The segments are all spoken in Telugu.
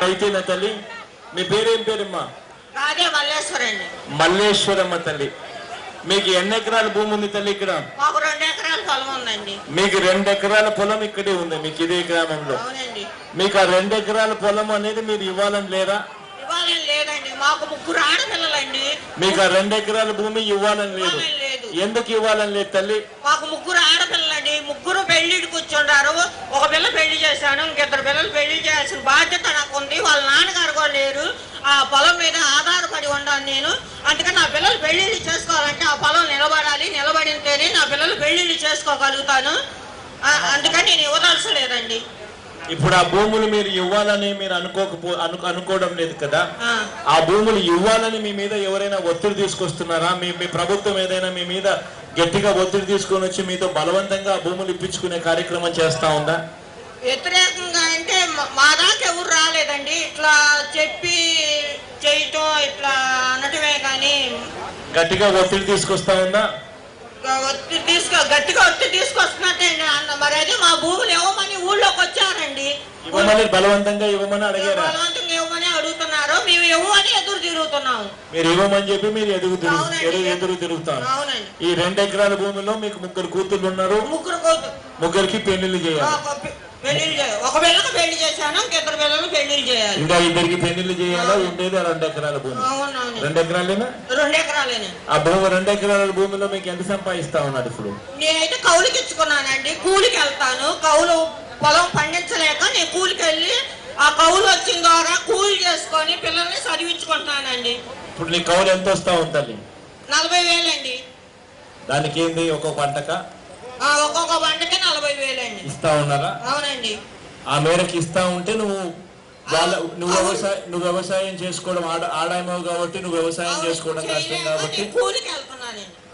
అయితే నా తల్లి మీ పేరేం పేరమ్మా? మల్లేశ్వరమ్మ తల్లి. మీకు ఎన్ని ఎకరాల భూమి ఉంది తల్లి ఇక్కడ? మాకు 2 ఎకరాల పొలం ఉందండి. మీకు 2 ఎకరాల పొలం ఇక్కడే ఉంది మీకు ఇదే గ్రామంలో? అవునండి. మీకు ఆ 2 ఎకరాల పొలం అనేది మీరు ఇవ్వాలని లేదా? ఇవ్వాలని లేదండి, మాకు 3 ఆడపిల్లలండి. మీకు ఆ 2 ఎకరాల భూమి ఇవ్వాలని లేదు? ఎందుకు ఇవ్వాలని లేదు తల్లి? మాకు 3 ఆడపిల్లలండి, 3 పెళ్లికి కూర్చుంటారు. ఒక పిల్ల పెళ్లి చేశాను, ఇంకిద్దరు పిల్లలు పెళ్లి చేయాల్సిన బాధ్యత నాకు ఉంది. వాళ్ళ నాన్నగారు కూడా లేరు. ఆ పొలం మీద ఆధారపడి ఉండాను నేను. అందుకని నా పిల్లలు పెళ్లిళ్ళు చేసుకోవాలంటే ఆ పొలం నిలబడాలి, నిలబడితేనే నా పిల్లలు పెళ్లిళ్ళు చేసుకోగలుగుతాను. అందుకని నేను ఇవ్వదలసలేదండి. ఇప్పుడు ఆ భూములు మీరు ఇవ్వాలని మీరు అనుకోవడం లేదు కదా? ఆ భూములు ఇవ్వాలని మీ మీద ఎవరైనా ఒత్తిడి తీసుకొస్తున్నారా? మీ ప్రభుత్వం ఏదైనా మీ మీద గట్టిగా ఒత్తిడి తీసుకొని వచ్చి మీతో బలవంతంగా ఆ భూములు ఇప్పించుకునే కార్యక్రమం చేస్తా ఉందా? వ్యతిరేకంగా అంటే మా దాకా ఎవరు రాలేదండి. ఇట్లా చెప్పి చేయటం ఇట్లా అనటమే కానీ గట్టిగా ఒత్తిడి తీసుకొస్తా ఉందా? గట్టిగా ఒత్తిడి తీసుకొస్తున్నట్టే అన్న. మరి అదే మా భూములు ఇవ్వమని ఊళ్ళోకి వచ్చారండి. ఇవ్వమని బలవంతంగా ఇవ్వమని అడిగారు? బలవంతంగా ఇవ్వమని అడుగుతున్నారు. మేము ఇవ్వమని ఎదురు తిరుగుతున్నాము. మీరు ఇవ్వమని చెప్పి మీరు ఎదురు తిరుగుతారు. ఈ 2 ఎకరాల భూమిలో మీకు 3 కూతుర్లు ఉన్నారు. ముగ్గురికి పెళ్లిళ్ళు చేయాలి. ఒక పిల్లకి పెళ్లి చేశాను, ఇంకిద్దరు పిల్లలు పెళ్లిళ్ళు చేయాలి. ఇంకా 2కి పెళ్లిళ్ళు చేయాలా? ఉండేది 2 ఎకరాల భూమి. 2 ఎకరాలేనా? 2 ఎకరాలేనా? ఆ భూమి 2 ఎకరాల భూమిలో మీకు ఎంత సంపాదిస్తా ఉన్నారు ఇప్పుడు? నేనైతే కౌలుకి ఇచ్చుకున్నానండి. కూలికి వెళ్తాను. కౌలు పొలం పండించలేక నేను కూలికి వెళ్ళి ఆ కౌలు వచ్చిన ద్వారా కూలి చేసుకొని పిల్లల్ని చదివించుకుంటున్నానండి. ఇప్పుడు నీ కౌలు ఎంత వస్తా ఉంటుంది? 40,000 అండి. దానికి ఏంది ఒక్కొక్క పంటక? ఒక్కొక్క పంటకి 40,000 అండి. ఇస్తా ఉన్నారా? అవునండి. ఆ మేరకు ఇస్తా ఉంటే నువ్వు వ్యవసాయం చేసుకోవడం ఆడామో కాబట్టి నువ్వు వ్యవసాయం చేసుకోవడం కష్టం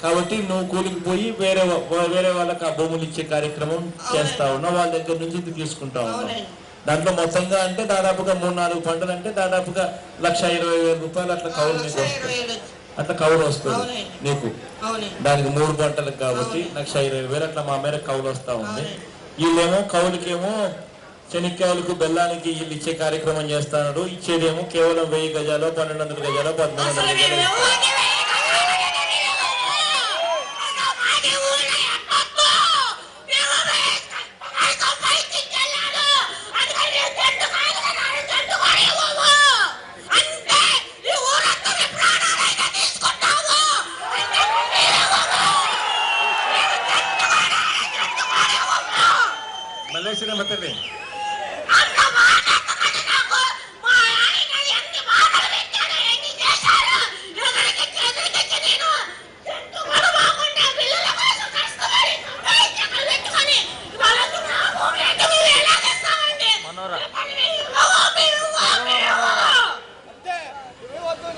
కాబట్టి నువ్వు కూలికి పోయి వేరే వాళ్ళకి ఆ భూములు ఇచ్చే కార్యక్రమం చేస్తా ఉన్నావు. వాళ్ళ దగ్గర నుంచి తీసుకుంటా ఉన్నావు. దాంట్లో మొత్తంగా అంటే దాదాపుగా 3-4 పంటలు అంటే దాదాపుగా 1,20,000 రూపాయలు అట్లా కౌలు నీకు వస్తుంది. అట్లా కౌలు వస్తుంది నీకు. దానికి 3 పంటలకు కాబట్టి 1,20,000 అట్లా మా మేర కౌలు వస్తా ఉంది. వీళ్ళేమో కౌలుకేమో శనిక్కాయలకు బెల్లానికి వీళ్ళు ఇచ్చే కార్యక్రమం చేస్తాడు. ఇచ్చేదేమో కేవలం 1000 గజాలు, 1200 గజాలు, 1300 గజాలు. మల్లేశ్వరమ్మ తల్లి,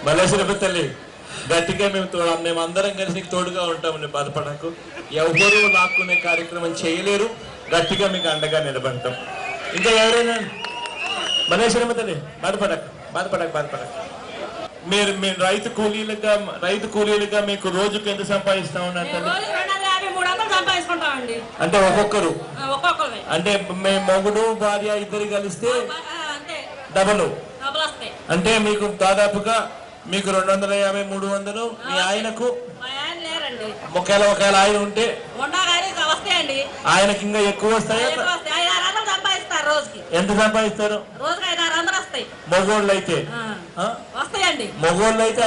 మల్లేశ్వరమ్మ తల్లి గట్టిగా మేము అందరం కలిసి నీకు తోడుగా ఉంటామని బాధపడకు. ఎవరు లాక్కునే కార్యక్రమం చేయలేరు. గట్టిగా మీకు అండగా నిలబడతాం. ఇంకా ఎవరైనా మల్లేశ్వరమ్మ తల్లి బాధపడక మీరు రైతు కూలీలుగా మీకు రోజుకు ఎంత సంపాదిస్తా ఉన్నారు తల్లి? అంటే ఒక్కొక్కరు అంటే మేము మొగుడు భార్య ఇద్దరు కలిస్తే డబలు అంటే మీకు దాదాపుగా మీకు 250, 300. మీ ఆయనకు ఒకవేళ ఆయన ఉంటే ఆయనకి ఇంకా ఎక్కువ వస్తాయా? ఎంత సంపాదిస్తారు? మగోళ్ళు అయితే 500, మగోళ్ళు అయితే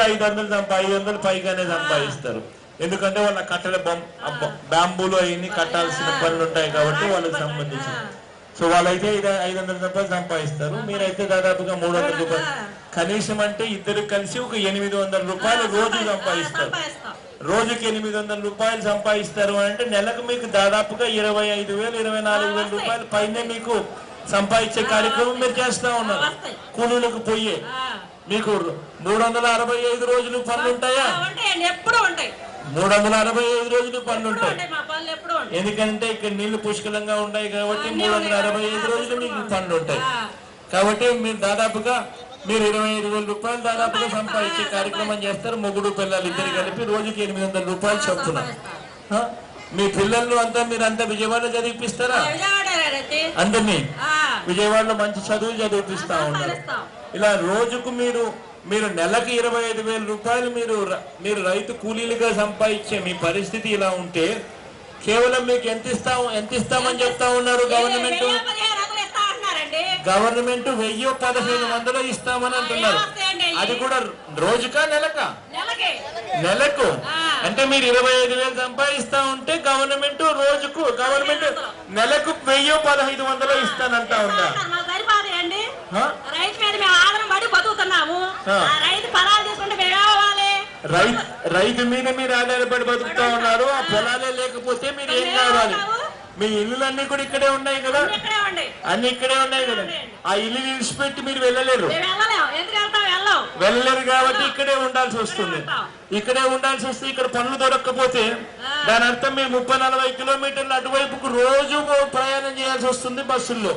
500 పైగానే సంపాదిస్తారు. ఎందుకంటే వాళ్ళ కట్టెల బ్యాంబూలు అవన్నీ కట్టాల్సిన పనులు ఉంటాయి కాబట్టి వాళ్ళకి సంబంధించి. సో వాళ్ళైతే 500 రూపాయలు సంపాదిస్తారు. మీరైతే దాదాపుగా 300 రూపాయలు. కనీసం అంటే ఇద్దరు కలిసి ఒక 800 రూపాయలు రోజు సంపాదిస్తారు. రోజుకి 800 రూపాయలు సంపాదిస్తారు అంటే నెలకు మీకు దాదాపుగా 25,000, 24,000 రూపాయలు పైనే మీకు సంపాదించే కార్యక్రమం మీరు చేస్తా ఉన్నారు. కూలీలకు పోయే మీకు 365 రోజులు పనులు ఉంటాయా? 365 రోజులు పనులు ఉంటాయి. ఎందుకంటే ఇక్కడ నీళ్లు పుష్కలంగా ఉంటాయి కాబట్టి 365 రోజులు మీకు పనులు ఉంటాయి. కాబట్టి మీరు దాదాపుగా 25,000 రూపాయలు దాదాపుగా సంపాదించే కార్యక్రమం చేస్తారు. మొగుడు పిల్లలు ఇద్దరు కలిపి రోజుకి 800 రూపాయలు చొప్పున మీ పిల్లలు అంతా మీరంతా విజయవాడలో చదివిపిస్తారా? అందరినీ విజయవాడలో మంచి చదువులు చదివిపిస్తా ఉన్నారు. ఇలా రోజుకు మీరు నెలకి 25,000 రూపాయలు మీరు రైతు కూలీలుగా సంపాదించే మీ పరిస్థితి ఇలా ఉంటే కేవలం మీకు ఎంత ఇస్తామని చెప్తా ఉన్నారు గవర్నమెంట్? 1,000-1,500 ఇస్తామని అంటున్నారు. అది కూడా రోజుకా నెలకా? నెలకు. అంటే మీరు 25,000 సంపాదిస్తా ఉంటే గవర్నమెంట్ నెలకు 1,000-1,500 ఇస్తానంటా ఉందా? రైతు మీద మీరు ఆధారపడి బతుకుతా ఉన్నారు. ఆ పొలాలే లేకపోతే మీరు ఏం కావాలి? మీ ఇల్లులన్నీ కూడా ఇక్కడే ఉన్నాయి కదా, అన్ని ఇక్కడే ఉన్నాయి కదా. ఆ ఇల్లు విడిచిపెట్టి మీరు వెళ్ళలేరు కాబట్టి ఇక్కడే ఉండాల్సి వస్తుంది. ఇక్కడ పనులు దొరకకపోతే దాని అర్థం మీరు 30-40 కిలోమీటర్లు అటువైపుకు రోజు ప్రయాణం చేయాల్సి వస్తుంది బస్సుల్లో.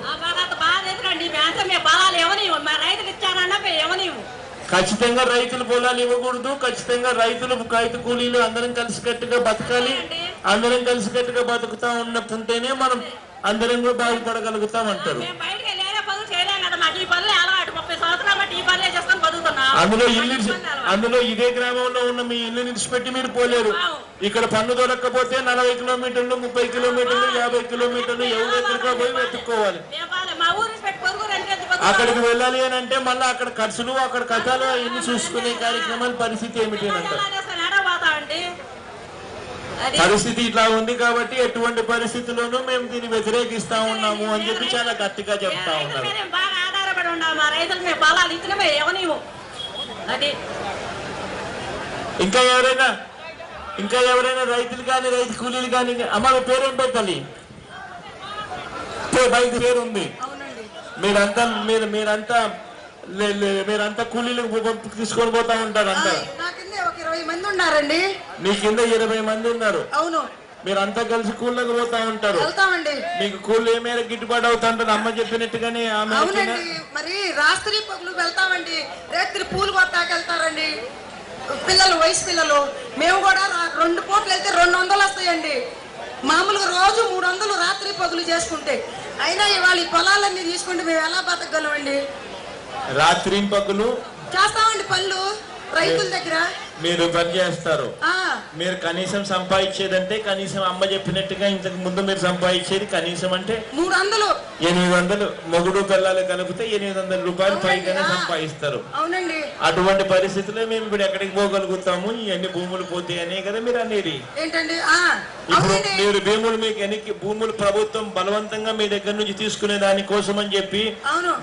ఖచ్చితంగా రైతులు పొలాలు ఇవ్వకూడదు. ఖచ్చితంగా రైతు కూలీలు అందరం కలిసికట్టుగా బతకాలి. అందరం కలిసికట్టుగా బతుకుతా ఉంటేనే మనం అందరం కూడా బాగుపడగలుగుతాం అంటారు. అందులో ఇదే గ్రామంలో ఉన్న మీ ఇల్లు నిలిచిపెట్టి మీరు పోలేరు. ఇక్కడ పన్ను దొరకకపోతే 40 కిలోమీటర్లు, 30 కిలోమీటర్లు, 50 కిలోమీటర్లు ఎవరెక్కడికో పోయి వెతుక్కోవాలి. అక్కడికి వెళ్ళాలి అని అంటే మళ్ళీ అక్కడ ఖర్చులు, అక్కడ కథలు ఇన్ని చూసుకునే కార్యక్రమాల పరిస్థితి ఏమిటి అని అంటారు. పరిస్థితి ఇట్లా ఉంది కాబట్టి ఎటువంటి పరిస్థితుల్లోనూ మేము దీన్ని వ్యతిరేకిస్తా ఉన్నాము అని చెప్పి చాలా గట్టిగా చెప్తా ఉన్నారు. ఇంకా ఎవరైనా రైతులు కానీ రైతు కూలీలు కానీ అమ్మ పేరేం పెట్టాలి? బయట పేరు ఉంది. మీరంతా కూలీలకు తీసుకొని పోతా ఉంటారు. అంతా 20 మంది ఉన్నారండి. మీ కింద 20 మంది ఉన్నారు. అవును. మీరంతా కలిసి కూలీలకు పోతా ఉంటారు. మీకు కూలీలు ఏ మేర గిట్టుబాటు అవుతుంటారు? అమ్మ చెప్పినట్టుగానే. మరి రాత్రి పగులు వెళ్తామండి. రాత్రి పూలు కొట్టాకి వెళ్తారండి పిల్లలు, వయసు పిల్లలు. మేము కూడా 2 పూటలు వెళ్తే 200 వస్తాయండి. మామూలుగా రోజు 300 రాత్రి పగులు చేసుకుంటే. అయినా ఇవాళ ఈ పొలాలన్నీ తీసుకుంటే మేము ఎలా బతకగలమండి? రాత్రి పగులు చేస్తామండి పనులు రైతుల దగ్గర. మీరు పని చేస్తారు. మీరు కనీసం సంపాదించేదంటే కనీసం అమ్మ చెప్పినట్టుగా ఇంతకు ముందు మీరు సంపాదించేది కనీసం అంటే 800 మొగుడు పిల్లలు కలిపితే 800 రూపాయలు పైగానే సంపాదిస్తారు. అవునండి. అటువంటి పరిస్థితుల్లో మేము ఇప్పుడు ఎక్కడికి పోగలుగుతాము? ఇవన్నీ భూములు పోతాయనే కదా మీరు అనేది. ఏంటండి? ఇప్పుడు మీరు మీకు ఎన్ని భూములు ప్రభుత్వం బలవంతంగా మీ దగ్గర నుంచి తీసుకునే దానికోసం అని చెప్పి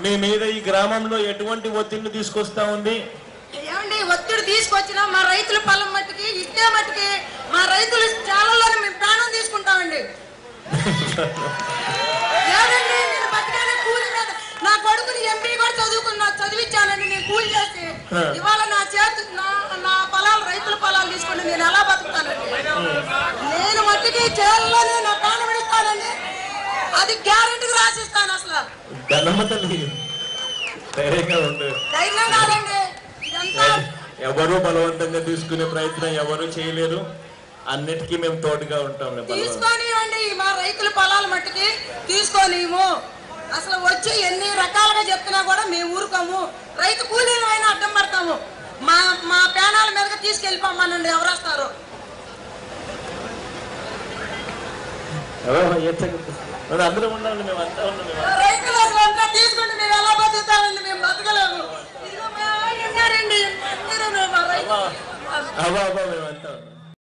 మీ మీద ఈ గ్రామంలో ఎటువంటి ఒత్తిళ్లు తీసుకొస్తా ఉంది? ఏమండి ఒత్తిడి తీసుకొచ్చినా మా రైతుల పొలం మట్టుకి ఇస్తే మట్టుకి మా రైతులు చాలలోనే మేము ప్రాణం తీసుకుంటామండి. లేదండి నేను బతికానే కూలి మీద. నా కొడుకుని ఎంపీ కూడా చదివించానండి నేను కూలి చేసి. ఇవాళ నా పొలాలు రైతుల పొలాలు తీసుకుంటే నేను ఎలా బతుకుతానండి? నేను మట్టికి చేలలోనే నా ప్రాణం విడుస్తానండి. అది గ్యారెంటీగా రాసిస్తాను. అసలు ధైర్యం కాదండి. ఎవరు బలవంతంగా తీసుకునే ప్రయత్నం ఎవరు చేయలేరు. అన్నిటికీ మేము తోడుగా ఉంటాం. తీసుకోనివ్వండి మా రైతుల పొలాల మట్టుకి తీసుకోనివ్వు. అసలు వచ్చి ఎన్ని రకాలుగా చెప్తున్నా కూడా మేము ఊరుకోము. రైతు కూలీలు అయినా అడ్డం పడతాము. మా పేనాల మీదకి తీసుకెళ్ళిపోమనండి. ఎవరు వస్తారు? అందరూ ఉండాలి. మేము అంతా ఉన్నాం. రైతులు అసలు తీసుకుంటే మేము ఎలా బతుకుతామండి? మేము బతకలేము. మేమంతా